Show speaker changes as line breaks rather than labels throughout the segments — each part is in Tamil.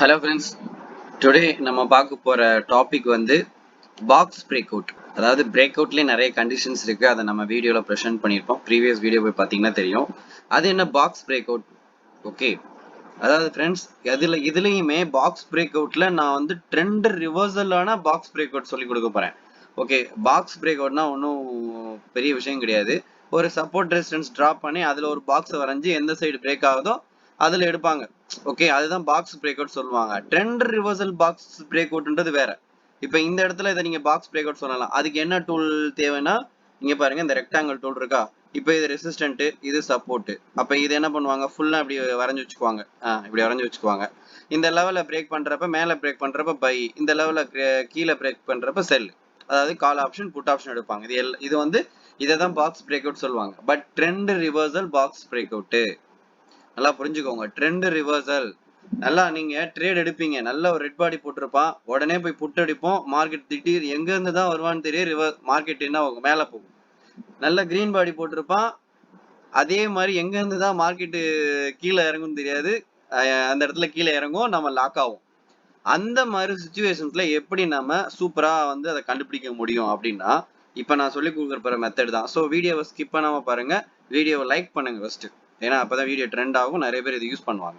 Hello friends, today நம்ம பார்க்க போற டாபிக் வந்து பாக்ஸ் பிரேக் அவுட். அதாவது பிரேக் அவுட்லயே நிறைய கண்டிஷன்ஸ் இருக்கு. அதை நம்ம வீடியோல ப்ரெசென்ட் பண்ணியிருப்போம். ப்ரீவியஸ் வீடியோ போய் பார்த்தீங்கன்னா தெரியும். அது என்ன பாக்ஸ் பிரேக் அவுட்? ஓகே, அதாவது ஃப்ரெண்ட்ஸ் இதுலயுமே பாக்ஸ் பிரேக் அவுட்ல நான் வந்து ட்ரெண்ட் ரிவர்சலான பாக்ஸ் பிரேக் அவுட் சொல்லி கொடுக்க போறேன். ஓகே, பாக்ஸ் பிரேக் அவுட்னா ஒன்றும் பெரிய விஷயம் கிடையாது. ஒரு சப்போர்ட் ரெசிஸ்டன்ஸ் டிராப் பண்ணி அதுல ஒரு பாக்ஸ் வரைஞ்சி எந்த சைடு பிரேக் ஆகுதோ அதுல எடுப்பாங்க. ஓகே, அதுதான் பாக்ஸ் பிரேக் அவுட் சொல்லுவாங்க. ட்ரெண்ட் ரிவர்சல் பாக்ஸ் பிரேக் அவுட்ன்றது வேற. இப்ப இந்த இடத்துல இதை நீங்க பாக்ஸ் பிரேக் அவுட் சொல்லலாம். அதுக்கு என்ன டூல் தேவைன்னா இங்க பாருங்க, இந்த ரெக்டாங்கிள் டூல் இருக்கா. இப்ப இது ரெசிஸ்டன்ட், இது சப்போர்ட். அப்ப இது என்ன பண்ணுவாங்க, ஃபுல்லா இப்படி வரைஞ்சு வச்சுக்குவாங்க. இப்படி வரைஞ்சு வச்சுக்குவாங்க. இந்த லெவல்ல பிரேக் பண்றப்ப, மேல பிரேக் பண்றப்ப பை, இந்த லெவல்ல கீழே பிரேக் பண்றப்ப செல். அதாவது கால் ஆப்ஷன் புட் ஆப்ஷன் எடுப்பாங்க. இது வந்து இதை தான் பாக்ஸ் பிரேக் அவுட் சொல்லுவாங்க. But trend reversal box break out நல்லா புரிஞ்சுக்கோங்க. ட்ரெண்ட் ரிவர்சல் நல்லா நீங்க ட்ரேட் எடுப்பீங்க. நல்ல ஒரு ரெட் பாடி போட்டிருப்பான், உடனே போய் புட் அடிப்போம். மார்க்கெட் திடீர் எங்க இருந்து தான் வருவான்னு தெரியும். மார்க்கெட் என்ன ஆகும், மேல போகும். நல்ல கிரீன் பாடி போட்டிருப்பான், அதே மாதிரி எங்க இருந்து தான் மார்க்கெட் கீழே இறங்கும்னு தெரியாது. அந்த இடத்துல கீழே இறங்கும், நம்ம லாக் ஆகும். அந்த மாதிரி சுச்சுவேஷன்ஸ்ல எப்படி நம்ம சூப்பரா வந்து அதை கண்டுபிடிக்க முடியும் அப்படின்னா, இப்ப நான் சொல்லி கொடுக்குற மெத்தட் தான். ஸோ வீடியோவை ஸ்கிப் பண்ணாம பாருங்க, வீடியோவை லைக் பண்ணுங்க ஃபர்ஸ்ட். ஏன்னா அப்பதான் வீடியோ ட்ரெண்ட் ஆகும், நிறைய பேர் இதை யூஸ் பண்ணுவாங்க.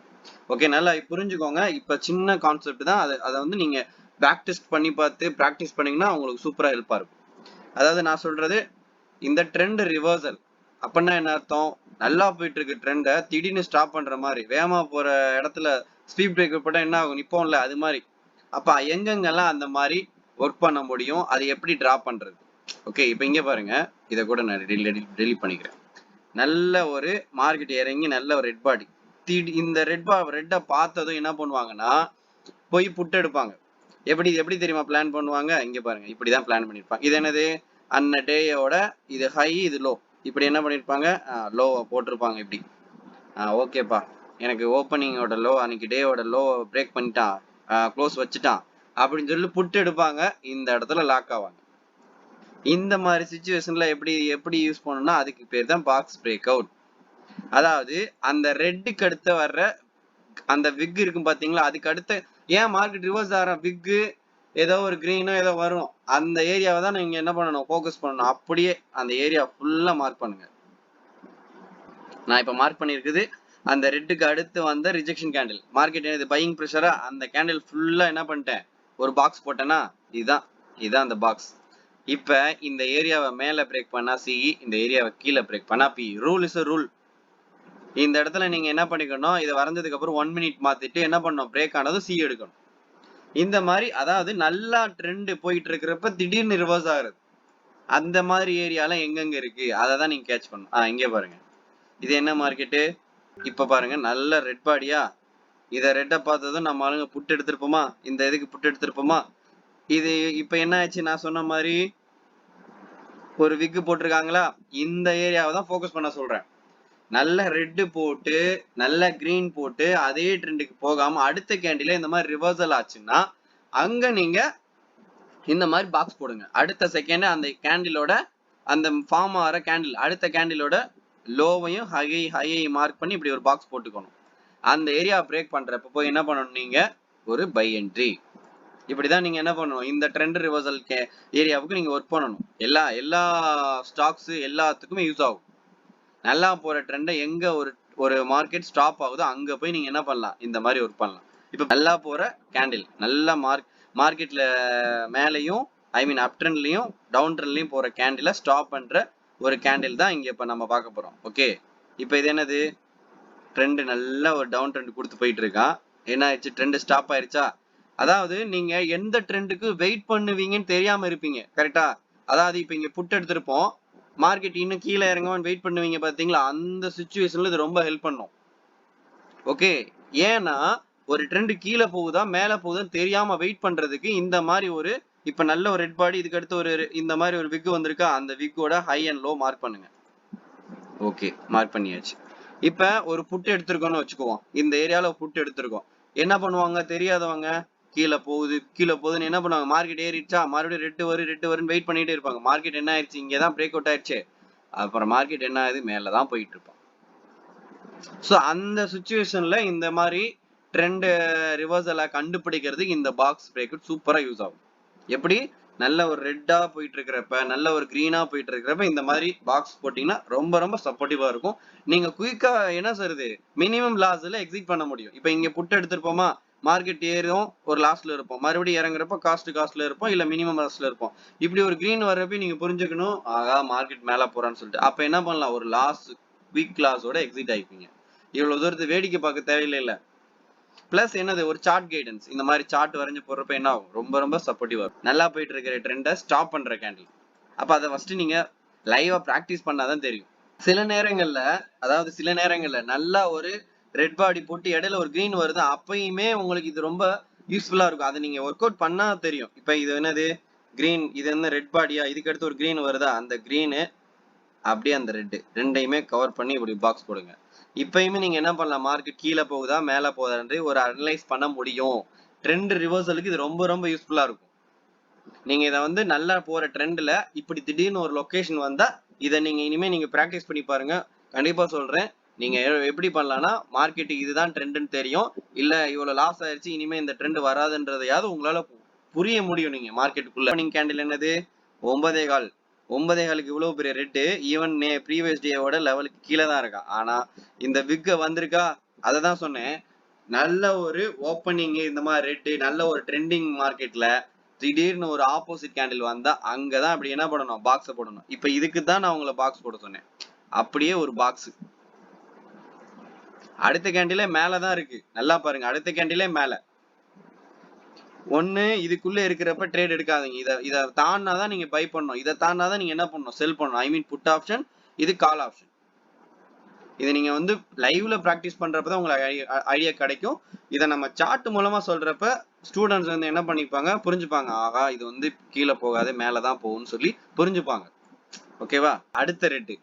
ஓகே, நல்லா புரிஞ்சுக்கோங்க. இப்ப சின்ன கான்செப்ட் தான். அதை வந்து நீங்க ப்ராக்டிஸ் பண்ணி பார்த்து ப்ராக்டிஸ் பண்ணீங்கன்னா உங்களுக்கு சூப்பரா ஹெல்ப்பா இருக்கும். அதாவது நான் சொல்றது, இந்த ட்ரெண்ட் ரிவர்சல் அப்படின்னா என்ன அர்த்தம், நல்லா போயிட்டு இருக்கு ட்ரெண்டை திடீர்னு ஸ்டாப் பண்ற மாதிரி, வேகமா போற இடத்துல ஸ்பீட் பிரேக் போட்டா என்ன ஆகும், நிப்போம்ல, அது மாதிரி. அப்ப எங்கெங்கெல்லாம் அந்த மாதிரி ஒர்க் பண்ண முடியும், அதை எப்படி டிராப் பண்றது. ஓகே, இப்ப இங்க பாருங்க, இதை கூட நான் டெலிட் பண்ணிக்கிறேன். நல்ல ஒரு மார்க்கெட் இறங்கி நல்ல ஒரு ரெட் பாடி, இந்த ரெட்டை பார்த்ததும் என்ன பண்ணுவாங்கன்னா போய் புட்டு எடுப்பாங்க. எப்படி தெரியுமா பிளான் பண்ணுவாங்க, இங்க பாருங்க, இப்படிதான் பிளான் பண்ணிருப்பாங்க. இது என்னது, அன்ன டேயோட இது ஹை இது லோ, இப்படி என்ன பண்ணிருப்பாங்க, லோவை போட்டிருப்பாங்க இப்படி. ஓகேப்பா, எனக்கு ஓப்பனிங்கோட லோ, அன்னைக்கு டேயோட லோ பிரேக் பண்ணிட்டான், க்ளோஸ் வச்சுட்டான் அப்படின்னு சொல்லி புட்டு எடுப்பாங்க. இந்த இடத்துல லாக் ஆவாங்க. இந்த மாதிரி சிச்சுவேஷன்ல எப்படி யூஸ் பண்ணணும்னா அதுக்கு பேர் தான் பாக்ஸ் பிரேக் அவுட். அதாவது அந்த ரெட்டுக்கு அடுத்த வர்ற அந்த விக் இருக்கும் பாத்தீங்களா, அதுக்கு அடுத்த ஏன் மார்க்கெட் ரிவர்ஸ் ஆகிற விக்கு ஏதோ ஒரு கிரீனோ ஏதோ வரும், அந்த ஏரியாவை தான் நீங்க என்ன பண்ணணும், ஃபோக்கஸ் பண்ணணும். அப்படியே அந்த ஏரியா ஃபுல்லா மார்க் பண்ணுங்க. நான் இப்ப மார்க் பண்ணிருக்குது அந்த ரெட்டுக்கு அடுத்து வந்த ரிஜெக்ஷன் கேண்டில். மார்க்கெட் என்னது, பையிங் ப்ரெஷரா, அந்த கேண்டில் ஃபுல்லா என்ன பண்ணிட்டேன், ஒரு பாக்ஸ் போட்டேன்னா இதுதான் அந்த பாக்ஸ். இப்ப இந்த ஏரியாவை மேல பிரேக் பண்ணா சி, இந்த ஏரியாவை கீழே பிரேக் பண்ணா பி. Rule is rule. இந்த இடத்துல நீங்க என்ன பண்ணிக்கணும், இதை வரைஞ்சதுக்கு அப்புறம் 1 மினிட் மாத்திட்டு என்ன பண்ணணும், பிரேக் ஆனது சி எடுக்கணும். இந்த மாதிரி, அதாவது நல்லா ட்ரெண்ட் போயிட்டு இருக்கிறப்ப திடீர்னு ரிவர்ஸ் ஆகுறது, அந்த மாதிரி ஏரியால எங்கெங்க இருக்கு அதை தான் நீங்க கேட்ச் பண்ணணும். இங்க பாருங்க, இது என்ன மார்க்கெட்டு, இப்ப பாருங்க நல்ல ரெட் பாடியா, இதை ரெட்டை பார்த்ததும் நம்ம ஆளுங்க புட்டு எடுத்திருப்போமா, இந்த இதுக்கு புட்டு எடுத்திருப்போமா. இது இப்ப என்ன ஆச்சு, நான் சொன்ன மாதிரி ஒரு விக்கு போட்டிருக்காங்களா, இந்த ஏரியாவை தான் ஃபோக்கஸ் பண்ண சொல்றேன். நல்ல ரெட் போட்டு நல்ல கிரீன் போட்டு அதே ட்ரெண்டுக்கு போகாம அடுத்த கேண்டில இந்த மாதிரி ரிவர்சல் ஆச்சுன்னா அங்க நீங்க இந்த மாதிரி பாக்ஸ் போடுங்க. அடுத்த செகண்ட் அந்த கேண்டிலோட, அந்த ஃபார்ம் ஆகிற கேண்டில் அடுத்த கேண்டிலோட லோவையும் ஹையையும் மார்க் பண்ணி இப்படி ஒரு பாக்ஸ் போட்டுக்கணும். அந்த ஏரியா பிரேக் பண்றப்ப போய் என்ன பண்ணணும், நீங்க ஒரு பை என்ட்ரி. இப்படிதான் நீங்க என்ன பண்ணணும், இந்த ட்ரெண்ட் ரிவர்சல் ஏரியாவுக்கு நீங்க ஒர்க் பண்ணணும். எல்லா ஸ்டாக்ஸ் எல்லாத்துக்குமே யூஸ் ஆகும். நல்லா போற ட்ரெண்டை எங்க ஒரு மார்க்கெட் ஸ்டாப் ஆகுதோ அங்க போய் நீங்க என்ன பண்ணலாம், இந்த மாதிரி ஒர்க் பண்ணலாம். இப்ப நல்லா போற கேண்டில், நல்ல மார்க்கெட்ல மேலையும் அப் ட்ரெண்ட்லயும் டவுன் ட்ரெண்ட்லயும் போற கேண்டில ஸ்டாப் பண்ற ஒரு கேண்டில் தான் இங்க இப்ப நம்ம பார்க்க போறோம். ஓகே, இப்ப இது என்னது, ட்ரெண்ட் நல்ல ஒரு டவுன் ட்ரெண்ட் கொடுத்து போயிட்டு இருக்கான். என்ன ஆயிடுச்சு, ட்ரெண்ட் ஸ்டாப் ஆயிடுச்சா. அதாவது நீங்க எந்த ட்ரெண்டுக்கு வெயிட் பண்ணுவீங்கன்னு தெரியாம இருப்பீங்க, கரெக்டா. அதாவது இப்ப இங்க புட் எடுத்திருப்போம், மார்க்கெட் இன்னும் கீழே இறங்குவான்னு வெயிட் பண்ணுவீங்க பாத்தீங்களா, அந்த சிச்சுவேஷன்ல இது ரொம்ப ஹெல்ப் பண்ணும். ஓகே, ஏன்னா ஒரு ட்ரெண்ட் கீழே போகுதா மேல போகுதான்னு தெரியாம வெயிட் பண்றதுக்கு இந்த மாதிரி ஒரு, இப்ப நல்ல ஒரு ரெட் பாடி, இதுக்கு அடுத்து ஒரு இந்த மாதிரி ஒரு விக் வந்திருக்கா, அந்த விக்கோட ஹை அண்ட் லோ மார்க் பண்ணுங்க. ஓகே, மார்க் பண்ணியாச்சு. இப்ப ஒரு புட்டு எடுத்திருக்கோம்னு வச்சுக்குவோம், இந்த ஏரியால புட்டு எடுத்திருக்கோம். என்ன பண்ணுவாங்க தெரியாதவங்க, கீழே போகுதுன்னு என்ன பண்ணுவாங்க, மார்க்கெட் ஏறிடுச்சா மறுபடியும் ரெட்டு வருன்னு வெயிட் பண்ணிட்டே இருப்பாங்க. மார்க்கெட் என்ன ஆயிடுச்சு, இங்கதான் பிரேக் அவுட் ஆயிடுச்சு, அப்புறம் மார்க்கெட் என்ன ஆகுது, மேலதான் போயிட்டு இருப்பான். ஸோ அந்த சுச்சுவேஷன்ல இந்த மாதிரி ட்ரெண்ட் ரிவர்சலை கண்டுபிடிக்கிறதுக்கு இந்த பாக்ஸ் பிரேக் அவுட் சூப்பரா யூஸ் ஆகும். எப்படி நல்ல ஒரு ரெட்டா போயிட்டு இருக்கிறப்ப நல்ல ஒரு கிரீனா போயிட்டு இருக்கிறப்ப இந்த மாதிரி பாக்ஸ் போட்டீங்கன்னா ரொம்ப ரொம்ப சப்போர்ட்டிவா இருக்கும். நீங்க குயிக்கா என்ன சொல்றது மினிமம் லாஸ்ல எக்ஸிட் பண்ண முடியும். இப்ப இங்க புட் எடுத்திருப்போமா, மார்க்கெட் ஏறும் ஒரு லாஸ்ட்ல இருப்போம், மறுபடியும் இறங்குறப்ப காஸ்ட்ல இருப்போம், இல்ல மினிமம் லாஸ்ட்ல இருப்போம். இப்படி ஒரு கிரீன் வர்றப்ப நீங்க புரிஞ்சுக்கணும், ஆகா மார்க்கெட் மேல போறான்னு சொல்லிட்டு. அப்ப என்ன பண்ணலாம், ஒரு லாஸ் குயிக் லாஸோட எக்ஸிட் ஆயிப்பீங்க. இவ்வளவு தூரத்தை வேடிக்கை பார்க்க தேவையில்லை. பிளஸ் என்னது ஒரு சார்ட் கைடன்ஸ், இந்த மாதிரி சார்ட் வரைஞ்சு போடுறப்ப என்ன ஆகும், ரொம்ப ரொம்ப சப்போர்ட்டிவா இருக்கும். நல்லா போயிட்டு இருக்கிற ட்ரெண்டை ஸ்டாப் பண்ற கேண்டில். அப்ப அதை ஃபர்ஸ்ட் நீங்க லைவா பிராக்டிஸ் பண்ணாதான் தெரியும். சில நேரங்கள்ல நல்லா ஒரு ரெட் பாடி போட்டு இடையில ஒரு கிரீன் வருது, அப்பயுமே உங்களுக்கு இது ரொம்ப யூஸ்ஃபுல்லா இருக்கும். அதை நீங்க ஒர்க் அவுட் பண்ணா தெரியும். இப்ப இது என்னது கிரீன், இது என்ன ரெட் பாடியா, இதுக்கு அடுத்து ஒரு கிரீன் வருதா, அந்த கிரீனு அப்படியே அந்த ரெட் ரெண்டையுமே கவர் பண்ணி இப்படி பாக்ஸ் போடுங்க. இப்பயுமே நீங்க என்ன பண்ணலாம், மார்க்கெட் கீழே போகுதா மேல போகுதான்னு ஒரு அனலைஸ் பண்ண முடியும். ட்ரெண்ட் ரிவர்சலுக்கு இது ரொம்ப ரொம்ப யூஸ்ஃபுல்லா இருக்கும். நீங்க இதை வந்து நல்லா போற ட்ரெண்ட்ல இப்படி திடீர்னு ஒரு லொகேஷன் வந்தா இதை நீங்க இனிமே நீங்க பிராக்டிஸ் பண்ணி பாருங்க. கண்டிப்பா சொல்றேன், நீங்க எப்படி பண்ணலாம்னா, மார்க்கெட்டுக்கு இதுதான் ட்ரெண்ட்னு தெரியும், இல்ல இவ்வளவு லாஸ் ஆயிடுச்சு இனிமே இந்த ட்ரெண்ட் வராதுன்றதையாவது உங்களால புரிய முடியும். நீங்க மார்க்கெட்டுக்குள்ள நீங்க கேண்டில் என்னது 9.15, 9.15க்கு இவ்வளவு பெரிய ரெட், ஈவன் ப்ரீவியஸ் டேவோட லெவலுக்கு கீழே தான் இருக்கா. ஆனா இந்த விக்க வந்திருக்கா, அதை தான் சொன்னேன். நல்ல ஒரு ஓப்பனிங் இந்த மாதிரி ரெட், நல்ல ஒரு ட்ரெண்டிங் மார்க்கெட்ல திடீர்னு ஒரு ஆப்போசிட் கேண்டில் வந்தா அங்கதான் அப்படி என்ன பண்ணணும், பாக்ஸ் போடணும். இப்ப இதுக்கு தான் நான் உங்களை பாக்ஸ் போட சொன்னேன். அப்படியே ஒரு பாக்ஸ் அடுத்த கேண்டிலே மேலதான் இருக்கு, நல்லா பாருங்க. அடுத்த கேண்டிலே மேல ஒண்ணு, இதுக்குள்ள இருக்கிறப்ப ட்ரேட் எடுக்காதீங்க. இதை தாண்டாதான் நீங்க பை பண்ணணும், இதை தாண்டாதான் நீங்க என்ன பண்ணணும், செல் பண்ணணும். ஐ மீன் புட் ஆப்ஷன், இது கால் ஆப்ஷன். இதை நீங்க வந்து லைவ்ல பிராக்டிஸ் பண்றப்பதான் உங்களுக்கு ஐடியா கிடைக்கும். இதை நம்ம சார்ட் மூலமா சொல்றப்ப ஸ்டூடெண்ட்ஸ் வந்து என்ன பண்ணிப்பாங்க, புரிஞ்சுப்பாங்க. ஆகா இது வந்து கீழே போகாது மேலதான் போகும்னு சொல்லி புரிஞ்சுப்பாங்க. ஓகேவா. அடுத்த ரெட்டு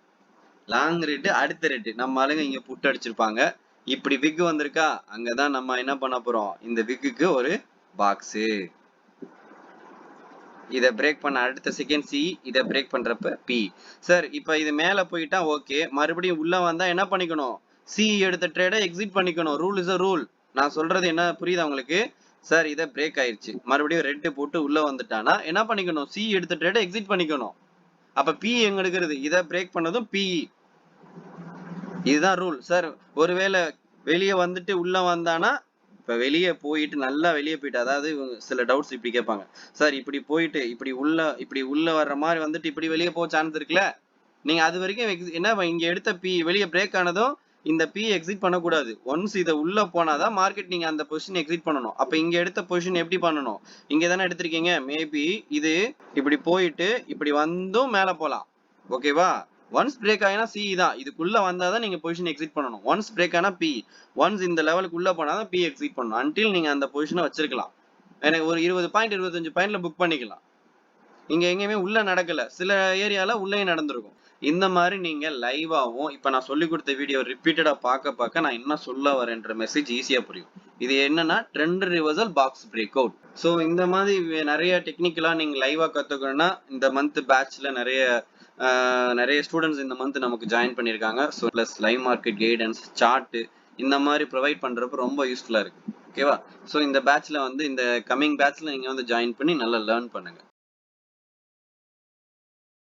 லாங் ரேட்டு, அடுத்த ரேட்டு நம்ம ஆளுங்க இங்க புட் அடிச்சிருப்பாங்க. இப்படி விக் வந்திருக்கா, அங்கதான் நம்ம என்ன பண்ண போறோம், இந்த விக்குக்கு ஒரு பாக்ஸ். இதை பிரேக் பண்ண அடுத்த செகண்ட் சி, இதை பிரேக் பண்றப்ப பி. சார் இப்ப இது மேல போயிட்டா ஓகே, மறுபடியும் உள்ள வந்தா என்ன பண்ணிக்கணும், சி எடுத்த ட்ரேட எக்ஸிட் பண்ணிக்கணும். Rule is a rule. நான் சொல்றது என்ன புரியுதா உங்களுக்கு. சார் இதை பிரேக் ஆயிடுச்சு, மறுபடியும் ரெட் போட்டு உள்ள வந்துட்டானா என்ன பண்ணிக்கணும், சி எடுத்த ட்ரேட எக்ஸிட் பண்ணிக்கணும். அப்ப பி எங்க எடுக்கிறது, இதை பிரேக் பண்ணதும் பி. இதுதான் ரூல். சார் ஒருவேளை வெளியே வந்துட்டு உள்ள வந்தானா, இப்ப வெளியே போயிட்டு நல்லா வெளியே போயிட்டு, அதாவது சில டவுட்ஸ் இப்படி கேட்பாங்க, சார் இப்படி போயிட்டு இப்படி உள்ள வர்ற மாதிரி வந்துட்டு இப்படி வெளியே போக சான்ஸ் இருக்குல்ல, நீங்க அது வரைக்கும் என்ன இங்க எடுத்த பி வெளியே பிரேக் ஆனதும் இந்த பி எக்ஸிட் பண்ணக்கூடாது. ஒன்ஸ் இதை உள்ள போனாதான் மார்க்கெட் நீங்க அந்த பொசிஷன் எக்ஸிட் பண்ணணும். அப்ப இங்க எடுத்த பொசிஷன் எப்படி பண்ணணும், இங்க தானே எடுத்திருக்கீங்க, மேபி இது இப்படி போயிட்டு இப்படி வந்தும் மேல போலாம். ஓகேவா. ஒன்ஸ் பிரேக் ஆயினா சி தான், இதுக்குள்ள வந்தாதான் நீங்க பொசிஷன் எக்ஸிட் பண்ணணும். ஒன்ஸ் பிரேக் ஆனா பி, ஒன்ஸ் இந்த லெவலுக்கு உள்ள போனாதான் பி எக்ஸிட் பண்ணணும். அன்டில் நீங்க அந்த பொசிஷனை வச்சிருக்கலாம். எனக்கு ஒரு 20 பாயிண்ட் 25 பாயிண்ட்ல புக் பண்ணிக்கலாம். இங்க எங்கேயுமே உள்ள நடக்கல, சில ஏரியால உள்ளே நடந்திருக்கும். இந்த மாதிரி நீங்க லைவாவும் இப்ப நான் சொல்லி கொடுத்த வீடியோ ரிப்பீட்டடா பார்க்க நான் என்ன சொல்ல வரேன்ற மெசேஜ் ஈஸியா புரியும். இது என்னன்னா trend reversal box break out. So இந்த மாதிரி நிறைய டெக்னிக்கலா நீங்க லைவா கத்துக்கணும்னா இந்த மந்த் பேட்ச்ல நிறைய ஸ்டூடெண்ட்ஸ் இந்த மந்த் நமக்கு ஜாயின் பண்ணியிருக்காங்க. So plus live market guidance, chart இந்த மாதிரி ப்ரொவைட் பண்றப்ப ரொம்ப யூஸ்ஃபுல்லா இருக்கு. ஓகேவா. ஸோ இந்த பேட்ச்ல வந்து இந்த கம்மிங் பேட்ச்ல நீங்க வந்து ஜாயின் பண்ணி நல்லா லேர்ன் பண்ணுங்க.